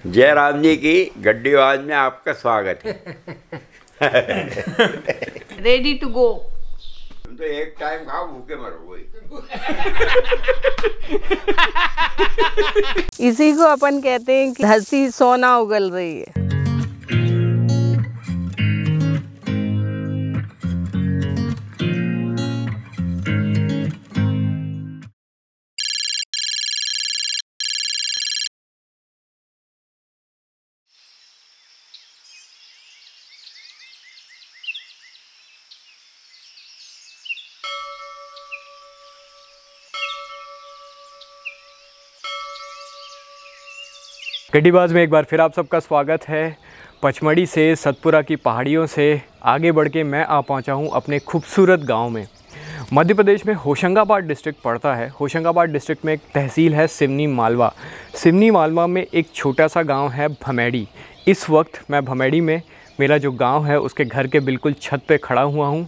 जयराम जी की गड्डी आवाज में आपका स्वागत है। Ready to go. तुम तो एक टाइम खाओ भूखे मरोगे। इसी को अपन कहते हैं कि धरती सोना उगल रही है। गड्डीबाज में एक बार फिर आप सबका स्वागत है। पचमढ़ी से सतपुरा की पहाड़ियों से आगे बढ़ के मैं आ पहुंचा हूं अपने खूबसूरत गांव में। मध्य प्रदेश में होशंगाबाद डिस्ट्रिक्ट पड़ता है। होशंगाबाद डिस्ट्रिक्ट में एक तहसील है सिवनी मालवा। सिवनी मालवा में एक छोटा सा गांव है भमेड़ी। इस वक्त मैं भमेड़ी में मेरा जो गाँव है उसके घर के बिल्कुल छत पर खड़ा हुआ हूँ।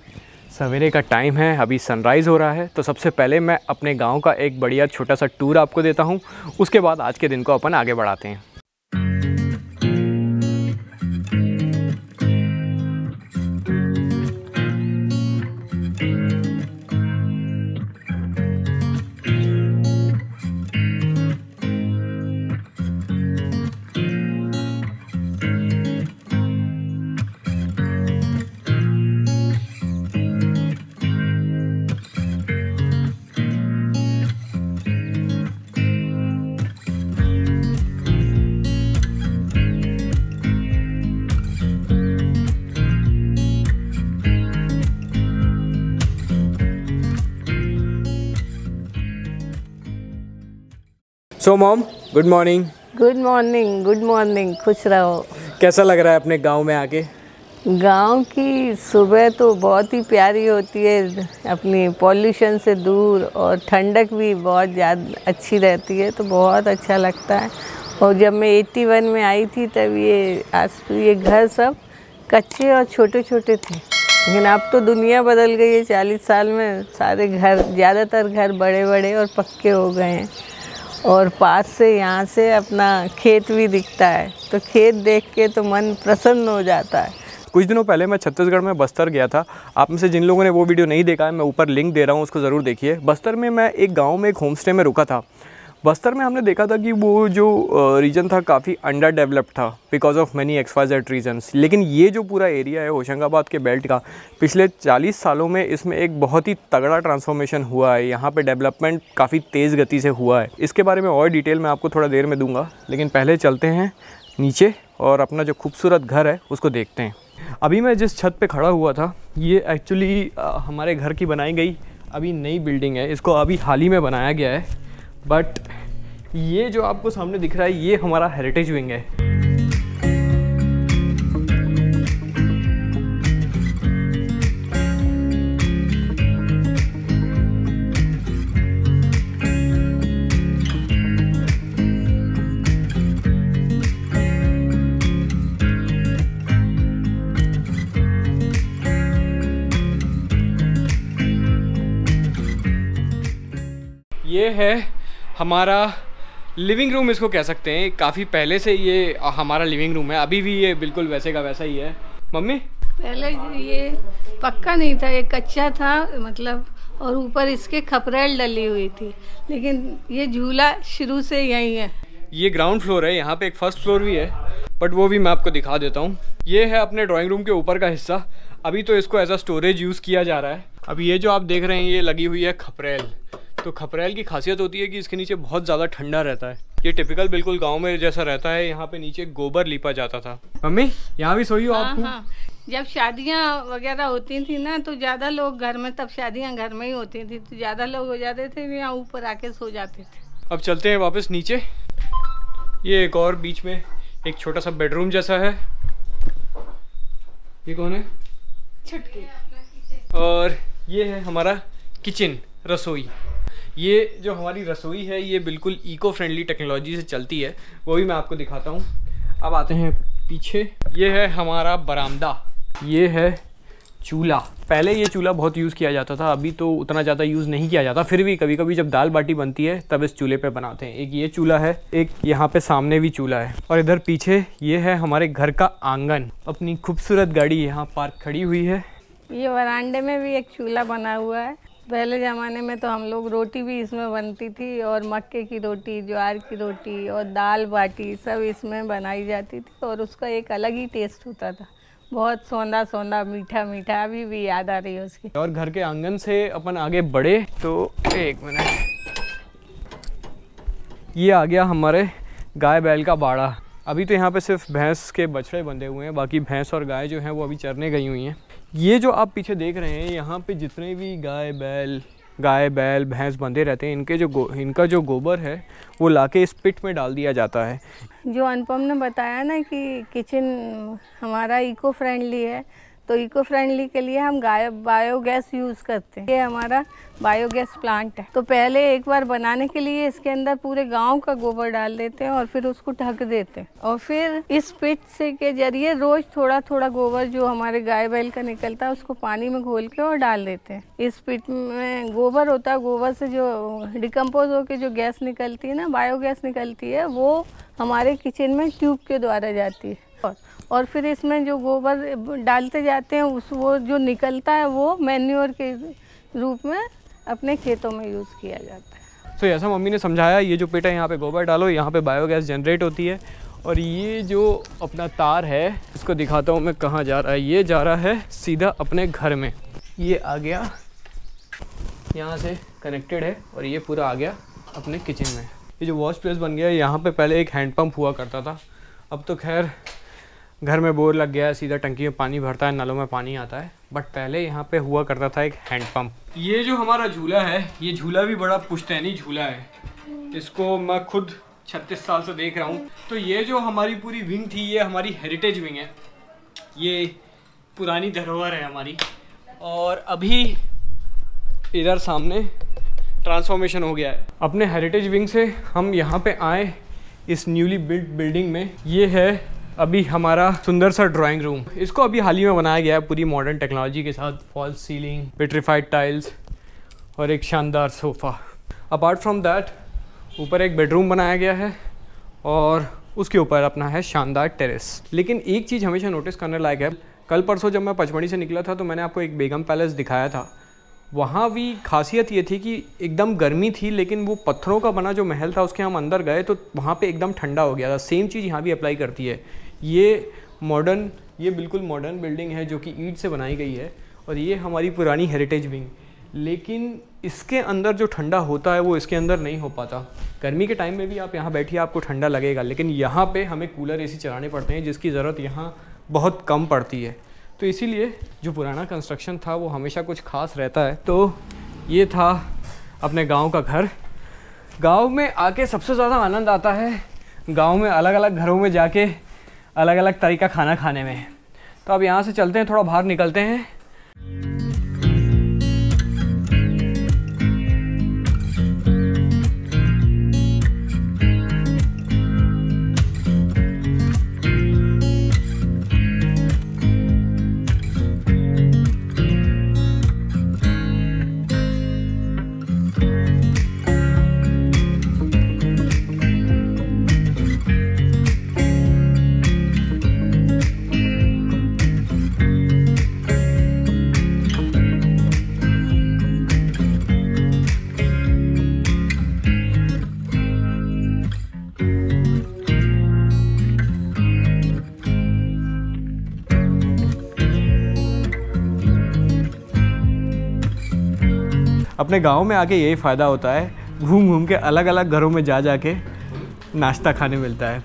सवेरे का टाइम है, अभी सनराइज़ हो रहा है। तो सबसे पहले मैं अपने गांव का एक बढ़िया छोटा सा टूर आपको देता हूं। उसके बाद आज के दिन को अपन आगे बढ़ाते हैं। So mom, good morning. Good morning, good morning. खुश रहो। कैसा लग रहा है अपने गांव में आके? गांव की सुबह तो बहुत ही प्यारी होती है, अपनी पॉल्यूशन से दूर, और ठंडक भी बहुत ज़्यादा अच्छी रहती है, तो बहुत अच्छा लगता है। और जब मैं 81 में आई थी तब ये घर सब कच्चे और छोटे छोटे थे, लेकिन अब तो दुनिया बदल गई है। 40 साल में सारे घर, ज़्यादातर घर बड़े बड़े और पक्के हो गए हैं। और पास से यहाँ से अपना खेत भी दिखता है, तो खेत देख के तो मन प्रसन्न हो जाता है। कुछ दिनों पहले मैं छत्तीसगढ़ में बस्तर गया था। आप में से जिन लोगों ने वो वीडियो नहीं देखा है, मैं ऊपर लिंक दे रहा हूँ, उसको ज़रूर देखिए। बस्तर में मैं एक गांव में एक होम स्टे में रुका था। बस्तर में हमने देखा था कि वो जो रीजन था काफ़ी अंडर डेवलप्ड था because of many XYZ reasons. लेकिन ये जो पूरा एरिया है होशंगाबाद के बेल्ट का, पिछले 40 सालों में इसमें एक बहुत ही तगड़ा ट्रांसफॉर्मेशन हुआ है। यहाँ पे डेवलपमेंट काफ़ी तेज़ गति से हुआ है। इसके बारे में और डिटेल मैं आपको थोड़ा देर में दूंगा, लेकिन पहले चलते हैं नीचे और अपना जो खूबसूरत घर है उसको देखते हैं। अभी मैं जिस छत पे खड़ा हुआ था, ये एक्चुअली हमारे घर की बनाई गई अभी नई बिल्डिंग है। इसको अभी हाल ही में बनाया गया है। बट ये जो आपको सामने दिख रहा है, ये हमारा हेरिटेज विंग है। ये है हमारा लिविंग रूम, इसको कह सकते हैं। काफ़ी पहले से ये हमारा लिविंग रूम है, अभी भी ये बिल्कुल वैसे का वैसा ही है। मम्मी, पहले ये पक्का नहीं था, ये कच्चा था मतलब, और ऊपर इसके खपरेल डली हुई थी, लेकिन ये झूला शुरू से यही है। ये ग्राउंड फ्लोर है, यहाँ पे एक फर्स्ट फ्लोर भी है, बट वो भी मैं आपको दिखा देता हूँ। ये है अपने ड्राइंग रूम के ऊपर का हिस्सा। अभी तो इसको एज अ स्टोरेज यूज़ किया जा रहा है। अभी ये जो आप देख रहे हैं, ये लगी हुई है खपरेल। तो खपरेल की खासियत होती है कि इसके नीचे बहुत ज़्यादा ठंडा रहता है। ये टिपिकल बिल्कुल गांव में जैसा रहता है। यहाँ पे नीचे गोबर लिपा जाता था। मम्मी, यहाँ भी सोई हो आप? हाँ। जब शादियाँ वगैरह होती थी ना, तो ज़्यादा लोग घर में, तब शादियाँ घर में ही होती थी, तो ज़्यादा लोग हो जाते थे, यहाँ ऊपर आके सो जाते थे। अब चलते हैं वापस नीचे। ये एक और बीच में एक छोटा सा बेडरूम जैसा है। ये कौन है? छुटकी। और ये है हमारा किचन, रसोई। ये जो हमारी रसोई है, ये बिल्कुल इको फ्रेंडली टेक्नोलॉजी से चलती है, वो भी मैं आपको दिखाता हूँ। अब आते हैं पीछे। ये है हमारा बरामदा। ये है चूल्हा। पहले ये चूल्हा बहुत यूज़ किया जाता था, अभी तो उतना ज़्यादा यूज़ नहीं किया जाता, फिर भी कभी कभी जब दाल बाटी बनती है तब इस चूल्हे पे बनाते हैं। एक ये चूल्हा है, एक यहाँ पे सामने भी चूल्हा है, और इधर पीछे ये है हमारे घर का आंगन। अपनी खूबसूरत गाड़ी यहाँ पार्क खड़ी हुई है। ये वरांडे में भी एक चूल्हा बना हुआ है। पहले ज़माने में तो हम लोग रोटी भी इसमें बनती थी, और मक्के की रोटी, ज्वार की रोटी और दाल बाटी सब इसमें बनाई जाती थी, और उसका एक अलग ही टेस्ट होता था, बहुत सौंधा सौंधा मीठा मीठा, अभी भी याद आ रही है उसकी। और घर के आंगन से अपन आगे बढ़े तो एक मिनट, ये आ गया हमारे गाय बैल का बाड़ा। अभी तो यहाँ पे सिर्फ भैंस के बछड़े बंधे हुए हैं, बाकी भैंस और गाय जो हैं वो अभी चरने गई हुई हैं। ये जो आप पीछे देख रहे हैं, यहाँ पे जितने भी गाय बैल भैंस बंधे रहते हैं, इनका जो गोबर है वो लाके इस पिट में डाल दिया जाता है। जो अनुपम ने बताया ना कि किचन हमारा इको फ्रेंडली है, तो इको फ्रेंडली के लिए हम बायोगैस यूज़ करते हैं। ये हमारा बायोगैस प्लांट है। तो पहले एक बार बनाने के लिए इसके अंदर पूरे गांव का गोबर डाल देते हैं और फिर उसको ढक देते हैं, और फिर इस पिट से के जरिए रोज़ थोड़ा थोड़ा गोबर जो हमारे गाय बैल का निकलता है उसको पानी में घोल के और डाल देते हैं। इस पिट में गोबर होता है, गोबर से जो डिकम्पोज होकर जो गैस निकलती है ना, बायोगैस निकलती है, वो हमारे किचन में ट्यूब के द्वारा जाती है, और फिर इसमें जो गोबर डालते जाते हैं वो जो निकलता है वो मैन्योर के रूप में अपने खेतों में यूज़ किया जाता है। तो ऐसा मम्मी ने समझाया, ये जो पिट है यहाँ पे गोबर डालो, यहाँ पे बायोगैस जनरेट होती है, और ये जो अपना तार है इसको दिखाता हूँ मैं कहाँ जा रहा है। ये जा रहा है सीधा अपने घर में, ये आ गया यहाँ से कनेक्टेड है, और ये पूरा आ गया अपने किचन में। ये जो वॉश प्लेस बन गया है, यहाँ पे पहले एक हैंडपम्प हुआ करता था, अब तो खैर घर में बोर लग गया है, सीधा टंकी में पानी भरता है, नलों में पानी आता है, बट पहले यहाँ पे हुआ करता था एक हैंडपम्प। ये जो हमारा झूला है, ये झूला भी बड़ा पुश्तैनी झूला है, इसको मैं खुद 36 साल से देख रहा हूँ। तो ये जो हमारी पूरी विंग थी, ये हमारी हेरिटेज विंग है, ये पुरानी धरोहर है हमारी, और अभी इधर सामने ट्रांसफॉर्मेशन हो गया है। अपने हेरिटेज विंग से हम यहाँ पे आए इस न्यूली बिल्ट बिल्डिंग में। ये है अभी हमारा सुंदर सा ड्राइंग रूम, इसको अभी हाल ही में बनाया गया है पूरी मॉडर्न टेक्नोलॉजी के साथ, फॉल्स सीलिंग, पेट्रीफाइड टाइल्स और एक शानदार सोफ़ा। अपार्ट फ्रॉम दैट ऊपर एक बेडरूम बनाया गया है, और उसके ऊपर अपना है शानदार टेरेस। लेकिन एक चीज़ हमेशा नोटिस करने लायक है, कल परसों जब मैं पचमढ़ी से निकला था तो मैंने आपको एक बेगम पैलेस दिखाया था। वहाँ भी खासियत ये थी कि एकदम गर्मी थी, लेकिन वो पत्थरों का बना जो महल था उसके हम अंदर गए तो वहाँ पे एकदम ठंडा हो गया था। सेम चीज़ यहाँ भी अप्लाई करती है। ये बिल्कुल मॉडर्न बिल्डिंग है जो कि ईंट से बनाई गई है, और ये हमारी पुरानी हेरिटेज विंग, लेकिन इसके अंदर जो ठंडा होता है वो इसके अंदर नहीं हो पाता। गर्मी के टाइम में भी आप यहाँ बैठिए आपको ठंडा लगेगा, लेकिन यहाँ पे हमें कूलर एसी चलाने पड़ते हैं जिसकी ज़रूरत यहाँ बहुत कम पड़ती है। तो इसीलिए जो पुराना कंस्ट्रक्शन था वो हमेशा कुछ खास रहता है। तो ये था अपने गांव का घर। गांव में आके सबसे ज़्यादा आनंद आता है गांव में अलग अलग घरों में जाके अलग अलग तरीका खाना खाने में। तो अब यहाँ से चलते हैं, थोड़ा बाहर निकलते हैं। अपने गांव में आके यही फ़ायदा होता है, घूम घूम के अलग अलग घरों में जा के नाश्ता खाने मिलता है।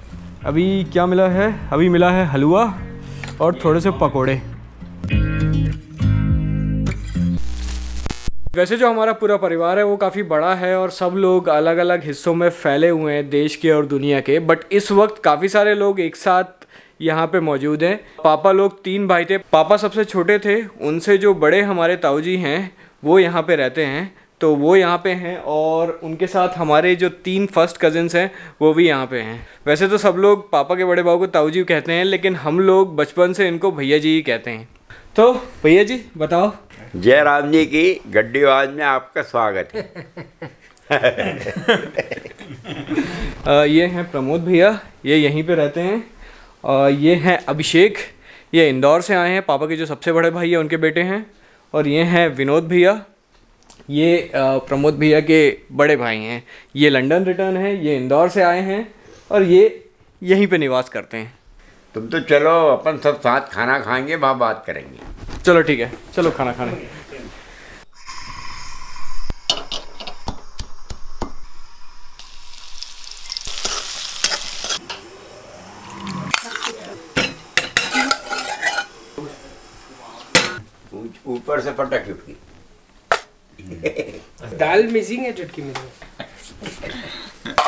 अभी क्या मिला है? अभी मिला है हलवा और थोड़े से पकोड़े। वैसे जो हमारा पूरा परिवार है वो काफ़ी बड़ा है और सब लोग अलग अलग हिस्सों में फैले हुए हैं देश के और दुनिया के, बट इस वक्त काफ़ी सारे लोग एक साथ यहाँ पे मौजूद हैं। पापा लोग 3 भाई थे, पापा सबसे छोटे थे, उनसे जो बड़े हमारे ताऊजी हैं वो यहाँ पे रहते हैं, तो वो यहाँ पे हैं, और उनके साथ हमारे जो 3 फर्स्ट कज़िन्स हैं वो भी यहाँ पे हैं। वैसे तो सब लोग पापा के बड़े भाव को ताऊजी कहते हैं, लेकिन हम लोग बचपन से इनको भैया जी ही कहते हैं। तो भैया जी बताओ। जय राम जी की गड्डीबाज में आपका स्वागत है। ये हैं प्रमोद भैया, ये यहीं पे रहते हैं। और ये हैं अभिषेक, ये इंदौर से आए हैं, पापा के जो सबसे बड़े भाई हैं उनके बेटे हैं। और ये हैं विनोद भैया, ये प्रमोद भैया के बड़े भाई हैं। ये लंदन रिटर्न है, ये इंदौर से आए हैं और ये यहीं पे निवास करते हैं। तुम तो चलो, अपन सब साथ खाना खाएंगे, वहाँ बात करेंगे। चलो ठीक है, चलो खाना खाने। ऊपर से पटक चुटकी। दाल मिसिंग है चुटकी में।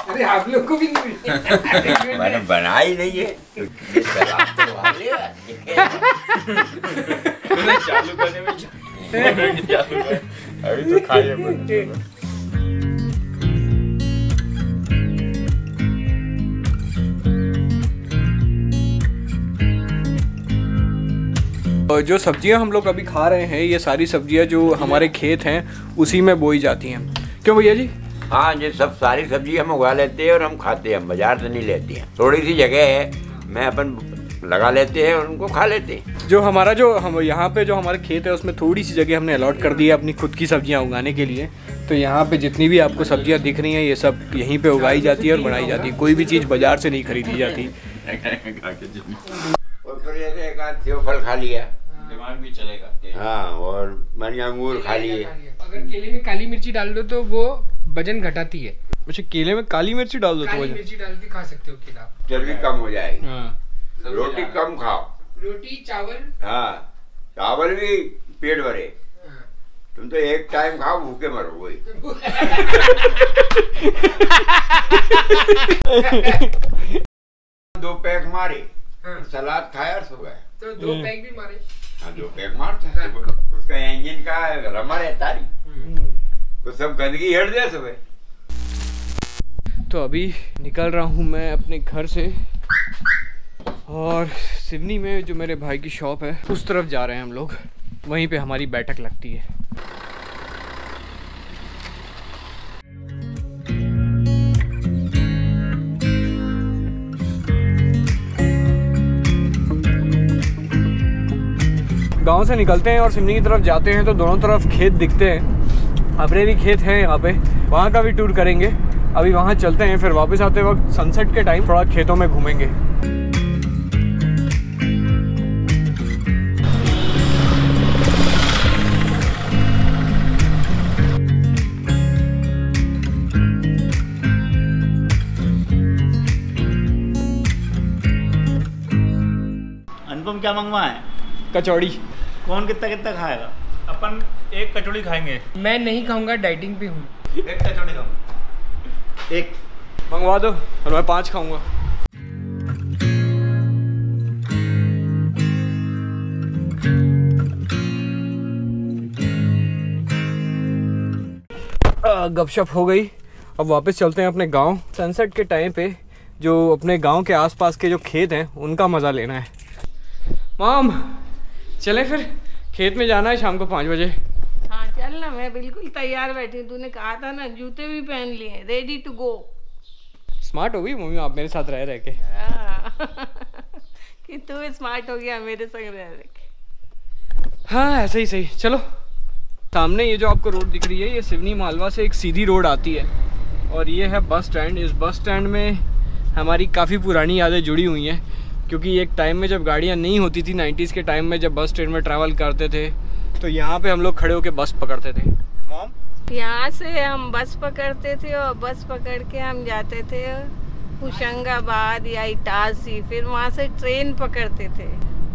अरे आप लोग को भी नहीं मैंने बनाई नहीं है। ये सलाद तो वाले चालू करने में चालू कर। अभी तो खाइए। और जो सब्जियां हम लोग अभी खा रहे हैं, ये सारी सब्जियां जो हमारे खेत हैं उसी में बोई जाती हैं। क्यों भैया जी? हाँ, ये सब सारी सब्जी हम उगा लेते हैं और हम खाते हैं, हम बाजार से नहीं लेते हैं। थोड़ी सी जगह है, मैं अपन लगा लेते हैं और उनको खा लेते हैं। जो हमारा जो हम यहाँ पे जो हमारे खेत है उसमें थोड़ी सी जगह हमने अलॉट कर दी है अपनी खुद की सब्जियाँ उगाने के लिए। तो यहाँ पे जितनी भी आपको सब्जियाँ दिख रही हैं ये सब यहीं पे उगाई जाती है और बनाई जाती है। कोई भी चीज़ बाजार से नहीं खरीदी जाती। और फिर जैसे एक आध सेव फल खा लिया, दिमाग भी चलेगा। हाँ, और मैंने अंगूर खा लिए। अगर केले में काली मिर्ची डाल दो तो वो वजन घटाती है। अच्छा, केले में काली मिर्ची डाल दो तो काली मिर्ची डाल के खा सकते हो केला। चर्बी कम हो जाएगी। हाँ, रोटी कम खाओ। रोटी चावल। हाँ, चावल भी पेट भरे। तुम तो एक टाइम खाओ, भूखे मरो। वही 2 पैक मारे, सलाद खाया और सो गए। तो 2 पैक भी मारे। हाँ, 2 पैक मारता। उसका इंजन का रमा रहता नहीं, तो सब गंदगी हट दे सुबह। तो अभी निकल रहा हूँ मैं अपने घर से और सिवनी में जो मेरे भाई की शॉप है उस तरफ जा रहे हैं हम लोग। वहीं पे हमारी बैठक लगती है। गांव से निकलते हैं और सिवनी की तरफ जाते हैं तो दोनों तरफ खेत दिखते हैं। अपने भी खेत हैं यहाँ पे, वहाँ का भी टूर करेंगे। अभी वहाँ चलते हैं, फिर वापस आते वक्त सनसेट के टाइम थोड़ा खेतों में घूमेंगे। अनुपम क्या मंगवाए? कचौड़ी। कौन कितना कितना खाएगा? अपन एक कचौड़ी खाएंगे। मैं नहीं खाऊंगा, डाइटिंग पे हूँ। एक कचौड़ी खाऊंगा। एक मंगवा दो और मैं 5 खाऊंगा। गपशप हो गई, अब वापस चलते हैं अपने गांव। सनसेट के टाइम पे जो अपने गांव के आसपास के जो खेत हैं उनका मज़ा लेना है। माम चलें फिर, खेत में जाना है शाम को 5 बजे। हाँ चल ना, मैं बिल्कुल तैयार बैठी हूँ। तूने कहा था ना, जूते भी पहन लिए, रेडी टू गो। स्मार्ट हो गई मम्मी आप मेरे साथ रह के। कि तू स्मार्ट हो गया मेरे संग रह के। हाँ ऐसे ही सही। चलो, सामने ये जो आपको रोड दिख रही है ये सिवनी मालवा से एक सीधी रोड आती है और ये है बस स्टैंड। इस बस स्टैंड में हमारी काफ़ी पुरानी यादें जुड़ी हुई हैं, क्योंकि एक टाइम में जब गाड़ियाँ नहीं होती थी 90s के टाइम में, जब बस ट्रेन में ट्रैवल करते थे तो यहाँ पे हम लोग खड़े होकर बस पकड़ते थे। मॉम, यहाँ से हम बस पकड़ते थे और बस पकड़ के हम जाते थे होशंगाबाद या इटारसी, फिर वहाँ से ट्रेन पकड़ते थे।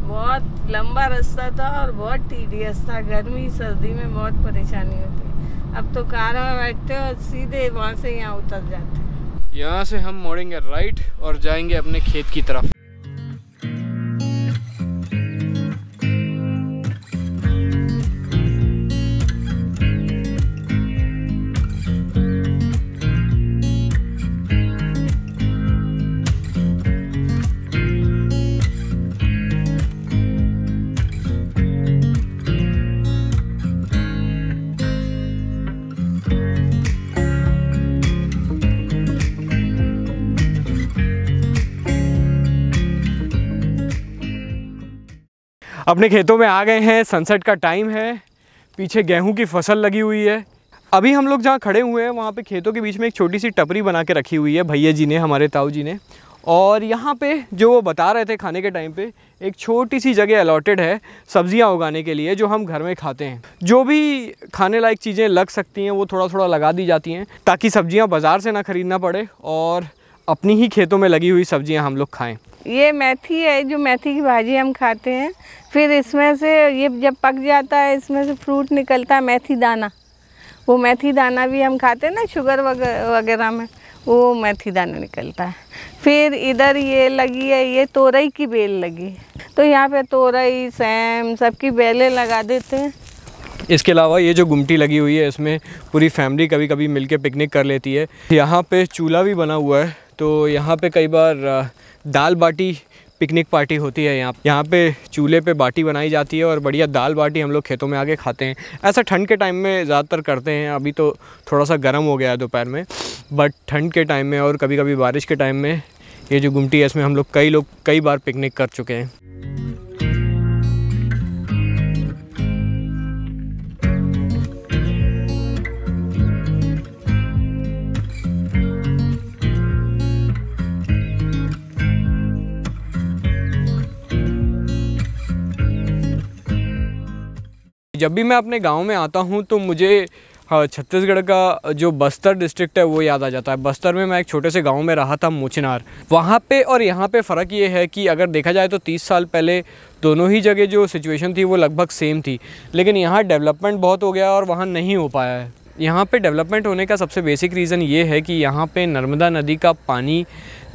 बहुत लंबा रास्ता था और बहुत टीडियस था, गर्मी सर्दी में बहुत परेशानी होती। अब तो कार में बैठते और सीधे वहाँ से यहाँ उतर जाते। यहाँ से हम मोड़ेंगे राइट और जाएंगे अपने खेत की तरफ। अपने खेतों में आ गए हैं, सनसेट का टाइम है, पीछे गेहूं की फसल लगी हुई है। अभी हम लोग जहाँ खड़े हुए हैं वहाँ पे खेतों के बीच में एक छोटी सी टपरी बना के रखी हुई है भैया जी ने, हमारे ताऊ जी ने। और यहाँ पे जो वो बता रहे थे खाने के टाइम पे, एक छोटी सी जगह अलॉटेड है सब्जियाँ उगाने के लिए जो हम घर में खाते हैं। जो भी खाने लायक चीज़ें लग सकती हैं वो थोड़ा थोड़ा लगा दी जाती हैं ताकि सब्जियाँ बाज़ार से ना ख़रीदना पड़े और अपनी ही खेतों में लगी हुई सब्जियाँ हम लोग खाएँ। ये मेथी है, जो मेथी की भाजी हम खाते हैं। फिर इसमें से ये जब पक जाता है इसमें से फ्रूट निकलता है मेथी दाना। वो मेथी दाना भी हम खाते हैं ना शुगर वगैरह में, वो मेथी दाना निकलता है। फिर इधर ये लगी है, ये तोरई की बेल लगी है, तो यहाँ पे तोरई सैम सबकी बेलें लगा देते हैं। इसके अलावा ये जो गुमटी लगी हुई है इसमें पूरी फैमिली कभी कभी मिलके पिकनिक कर लेती है। यहाँ पे चूल्हा भी बना हुआ है, तो यहाँ पे कई बार दाल बाटी पिकनिक पार्टी होती है। यहाँ पे चूल्हे पे बाटी बनाई जाती है और बढ़िया दाल बाटी हम लोग खेतों में आके खाते हैं। ऐसा ठंड के टाइम में ज़्यादातर करते हैं, अभी तो थोड़ा सा गर्म हो गया है दोपहर में, बट ठंड के टाइम में और कभी कभी बारिश के टाइम में ये जो गुमटी है इसमें हम लोग कई बार पिकनिक कर चुके हैं। जब भी मैं अपने गांव में आता हूं तो मुझे छत्तीसगढ़ का जो बस्तर डिस्ट्रिक्ट है वो याद आ जाता है। बस्तर में मैं एक छोटे से गांव में रहा था, मुचनार। वहाँ पे और यहाँ पे फ़र्क ये है कि अगर देखा जाए तो 30 साल पहले दोनों ही जगह जो सिचुएशन थी वो लगभग सेम थी, लेकिन यहाँ डेवलपमेंट बहुत हो गया और वहाँ नहीं हो पाया है। यहाँ पे डेवलपमेंट होने का सबसे बेसिक रीज़न ये है कि यहाँ पे नर्मदा नदी का पानी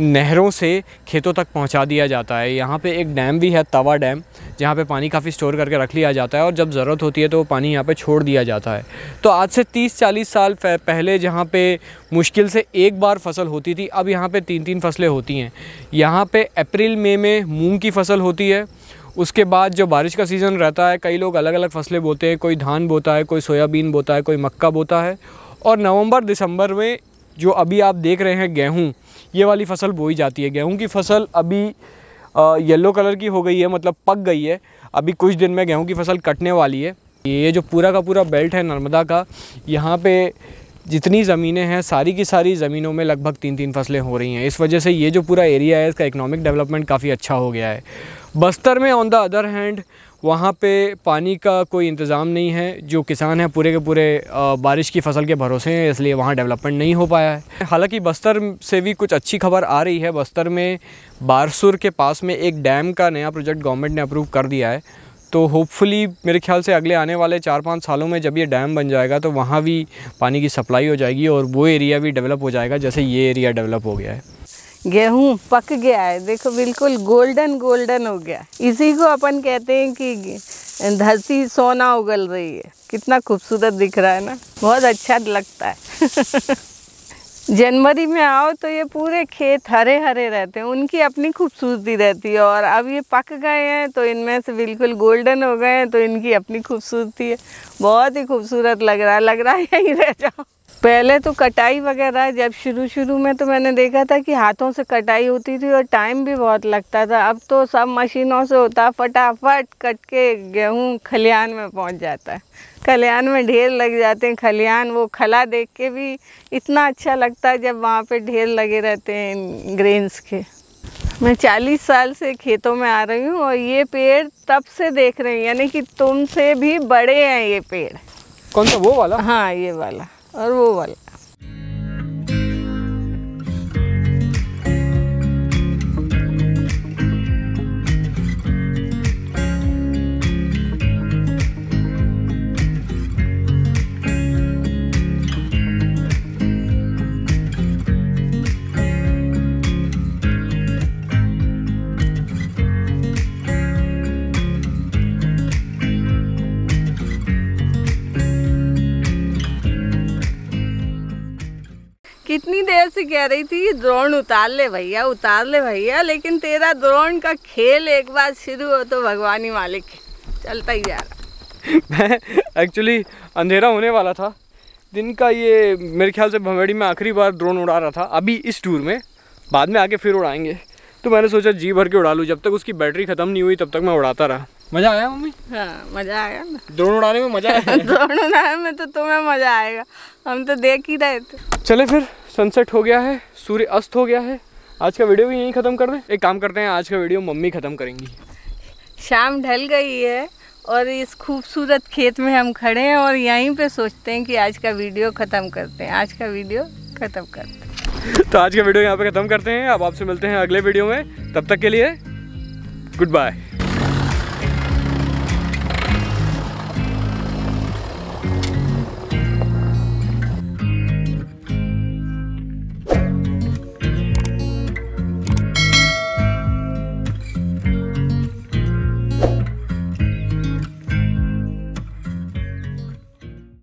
नहरों से खेतों तक पहुँचा दिया जाता है। यहाँ पे एक डैम भी है, तवा डैम, जहाँ पे पानी काफ़ी स्टोर करके रख लिया जाता है और जब ज़रूरत होती है तो वो पानी यहाँ पे छोड़ दिया जाता है। तो आज से 30-40 साल पहले जहाँ पे मुश्किल से एक बार फसल होती थी, अब यहाँ पे 3-3 फसलें होती हैं। यहाँ पे अप्रैल मई में मूंग की फसल होती है, उसके बाद जो बारिश का सीज़न रहता है कई लोग अलग अलग फसलें बोते हैं, कोई धान बोता है, कोई सोयाबीन बोता है, कोई मक्का बोता है। और नवंबर दिसंबर में जो अभी आप देख रहे हैं गेहूं, ये वाली फसल बोई जाती है। गेहूं की फसल अभी येलो कलर की हो गई है, मतलब पक गई है। अभी कुछ दिन में गेहूं की फसल कटने वाली है। ये जो पूरा का पूरा बेल्ट है नर्मदा का, यहाँ पे जितनी ज़मीनें हैं सारी की सारी ज़मीनों में लगभग 3-3 फसलें हो रही हैं। इस वजह से ये जो पूरा एरिया है इसका इकोनॉमिक डेवलपमेंट काफ़ी अच्छा हो गया है। बस्तर में ऑन द अदर हैंड वहाँ पे पानी का कोई इंतज़ाम नहीं है। जो किसान हैं पूरे के पूरे बारिश की फसल के भरोसे हैं, इसलिए वहाँ डेवलपमेंट नहीं हो पाया है। हालांकि बस्तर से भी कुछ अच्छी खबर आ रही है। बस्तर में बारसूर के पास में एक डैम का नया प्रोजेक्ट गवर्नमेंट ने अप्रूव कर दिया है, तो होपफुली मेरे ख्याल से अगले आने वाले 4-5 सालों में जब ये डैम बन जाएगा तो वहाँ भी पानी की सप्लाई हो जाएगी और वो एरिया भी डेवलप हो जाएगा जैसे ये एरिया डेवलप हो गया है। गेहूं पक गया है, देखो बिल्कुल गोल्डन गोल्डन हो गया। इसी को अपन कहते हैं कि धरती सोना उगल रही है। कितना खूबसूरत दिख रहा है ना, बहुत अच्छा लगता है। जनवरी में आओ तो ये पूरे खेत हरे हरे रहते हैं, उनकी अपनी खूबसूरती रहती है। और अब ये पक गए हैं तो इनमें से बिल्कुल गोल्डन हो गए हैं, तो इनकी अपनी खूबसूरती है। बहुत ही खूबसूरत लग रहा है यहीं रह जाओ। पहले तो कटाई वगैरह जब शुरू में तो मैंने देखा था कि हाथों से कटाई होती थी और टाइम भी बहुत लगता था। अब तो सब मशीनों से होता है, फटाफट कट के गेहूँ खलिहान में पहुंच जाता है। खलिहान में ढेर लग जाते हैं। खलिहान वो खला देख के भी इतना अच्छा लगता है जब वहाँ पे ढेर लगे रहते हैं ग्रेन्स के। मैं 40 साल से खेतों में आ रही हूँ और ये पेड़ तब से देख रही हूँ, यानी कि तुमसे भी बड़े हैं ये पेड़। कौन सा, वो वाला? हाँ, ये वाला और वो वाला। कितनी देर से कह रही थी ड्रोन उतार ले भैया, लेकिन तेरा ड्रोन का खेल एक बार शुरू हो तो भगवान ही मालिक चलता ही जा रहा। मैं एक्चुअली अंधेरा होने वाला था दिन का, ये मेरे ख्याल से भवेड़ी में आखिरी बार ड्रोन उड़ा रहा था अभी इस टूर में, बाद में आके फिर उड़ाएंगे। तो मैंने सोचा जी भर के उड़ा लूँ, जब तक उसकी बैटरी ख़त्म नहीं हुई तब तक मैं उड़ाता रहा। मजा आया मम्मी? हाँ मज़ा आया ना। ड्रोन उड़ाने में मजा आया। ड्रोन उड़ाने में तो तुम्हें मज़ा आएगा, हम तो देख ही रहे थे। चले फिर, सनसेट हो गया है, सूर्य अस्त हो गया है। आज का वीडियो भी यहीं ख़त्म कर दें। एक काम करते हैं, आज का वीडियो मम्मी ख़त्म करेंगी। शाम ढल गई है और इस खूबसूरत खेत में हम खड़े हैं और यहीं पे सोचते हैं कि आज का वीडियो ख़त्म करते हैं। आज का वीडियो ख़त्म करते हैं। तो आज का वीडियो यहाँ पे ख़त्म करते हैं। अब आपसे मिलते हैं अगले वीडियो में। तब तक के लिए गुड बाय।